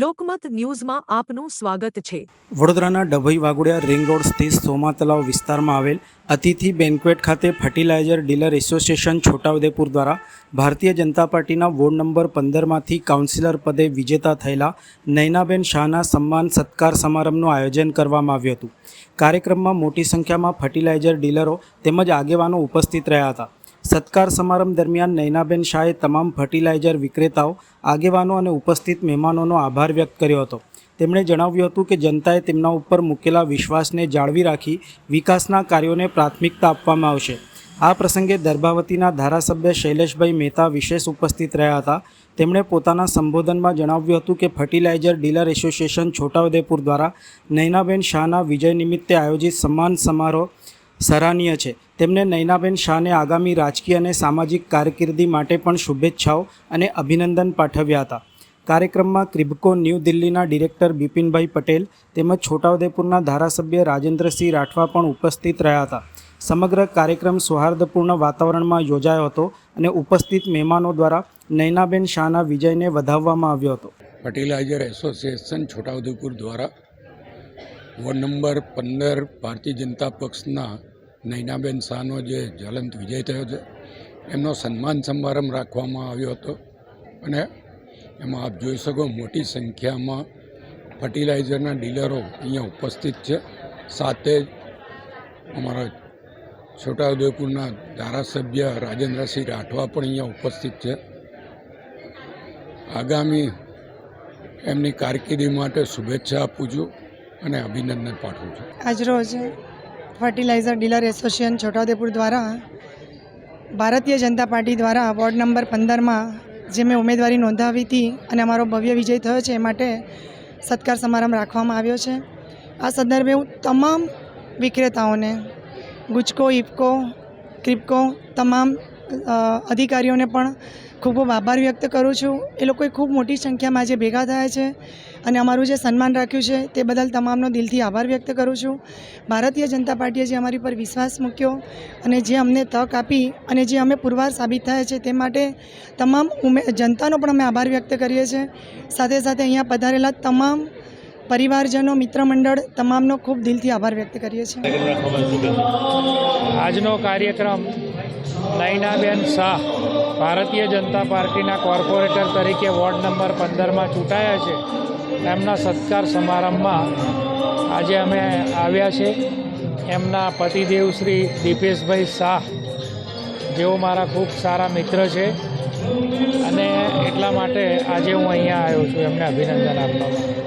લોકમત ન્યૂઝમાં આપનું સ્વાગત છે। વડોદરાના ડભોઈ વાઘોડિયા રિંગ રોડ સ્થિત સોમા તલાવ વિસ્તારમાં આવેલ અતિથિ બેન્ક્વેટ ખાતે ફર્ટિલાઇઝર ડીલર એસોસિએશન છોટાઉદેપુર દ્વારા ભારતીય જનતા પાર્ટીના વોર્ડ નંબર 15માંથી કાઉન્સિલર પદે વિજેતા થયેલા નયનાબેન શાહના સન્માન સત્કાર સમારંભનું આયોજન કરવામાં આવ્યું હતું। કાર્યક્રમમાં મોટી સંખ્યામાં ફર્ટિલાઇઝર ડીલરો તેમજ આગેવાનો ઉપસ્થિત રહ્યા હતા। સત્કાર સમારંભ દરમિયાન નયનાબેન શાહે તમામ ફર્ટિલાઇઝર વિક્રેતાઓ, આગેવાનો અને ઉપસ્થિત મહેમાનોનો આભાર વ્યક્ત કર્યો હતો। તેમણે જણાવ્યું હતું કે જનતાએ તેમના ઉપર મૂકેલા વિશ્વાસને જાળવી રાખી વિકાસના કાર્યોને પ્રાથમિકતા આપવામાં આવશે। આ પ્રસંગે દર્ભાવતીના ધારાસભ્ય શૈલેષભાઈ મહેતા વિશેષ ઉપસ્થિત રહ્યા હતા। તેમણે પોતાના સંબોધનમાં જણાવ્યું હતું કે ફર્ટિલાઇઝર ડીલર એસોસિએશન છોટાઉદેપુર દ્વારા નયનાબેન શાહના વિજય નિમિત્તે આયોજિત સન્માન સમારોહ સરાહનીય છે। તેમણે નયનાબેન શાહને આગામી રાજકીય અને સામાજિક કારકિર્દી માટે પણ શુભેચ્છાઓ અને અભિનંદન પાઠવ્યા હતા। કાર્યક્રમમાં ક્રિબકો ન્યૂ દિલ્હીના ડિરેક્ટર બિપિનભાઈ પટેલ તેમજ છોટાઉદેપુરના ધારાસભ્ય રાજેન્દ્રસિંહ રાઠવા પણ ઉપસ્થિત રહ્યા હતા। સમગ્ર કાર્યક્રમ સૌહાર્દપૂર્ણ વાતાવરણમાં યોજાયો હતો અને ઉપસ્થિત મહેમાનો દ્વારા નયનાબેન શાહના વિજયને વધાવવામાં આવ્યો હતો। ફર્ટિલાઇઝર એસોસિએશન છોટાઉદેપુર દ્વારા વોર્ડ નંબર 15 ભારતીય જનતા પક્ષના નયનાબેન શાહનો જે જ્વલંત વિજય થયો છે એમનો સન્માન સમારંભ રાખવામાં આવ્યો હતો અને એમાં આપ જોઈ શકો મોટી સંખ્યામાં ફર્ટિલાઇઝરના ડીલરો અહીંયા ઉપસ્થિત છે। સાથે જ અમારા છોટાઉદેપુરના ધારાસભ્ય રાજેન્દ્રસિંહ રાઠવા પણ અહીંયા ઉપસ્થિત છે। આગામી એમની કારકિર્દી માટે શુભેચ્છા આપું છું અને અભિનંદન પાઠવું છું। આજરોજ ફર્ટિલાઇઝર ડીલર એસોસિએશન છોટાઉદેપુર દ્વારા ભારતીય જનતા પાર્ટી દ્વારા વોર્ડ નંબર 15માં જે મેં ઉમેદવારી નોંધાવી હતી અને અમારો ભવ્ય વિજય થયો છે એ માટે સત્કાર સમારંભ રાખવામાં આવ્યો છે। આ સંદર્ભે હું તમામ વિક્રેતાઓને, ગુજકો, ઇફકો, ક્રિબકો તમામ અધિકારીઓને પણ ખૂબ ખૂબ આભાર વ્યક્ત કરું છું। એ લોકોએ ખૂબ મોટી સંખ્યામાં આજે ભેગા થયા છે અને અમારું જે સન્માન રાખ્યું છે તે બદલ તમામનો દિલથી આભાર વ્યક્ત કરું છું। ભારતીય જનતા પાર્ટીએ જે અમારી પર વિશ્વાસ મૂક્યો અને જે અમને તક આપી અને જે અમે પુરવાર સાબિત થયા છે તે માટે તમામ જનતાનો પણ અમે આભાર વ્યક્ત કરીએ છીએ। સાથે સાથે અહીંયા પધારેલા તમામ પરિવારજનો, મિત્ર મંડળ તમામનો ખૂબ દિલથી આભાર વ્યક્ત કરીએ છીએ। આજનો કાર્યક્રમ નયનાબેન શાહ ભારતીય જનતા પાર્ટીના કોર્પોરેટર તરીકે વોર્ડ નંબર 15માં ચૂંટાયા છે એમના સત્કાર સમારંભમાં આજે અમે આવ્યા છે। એમના પતિદેવ શ્રી દીપેશભાઈ શાહ જેઓ મારા ખૂબ સારા મિત્ર છે અને એટલા માટે આજે હું અહીંયા આવ્યો છું એમને અભિનંદન આપવા માટે।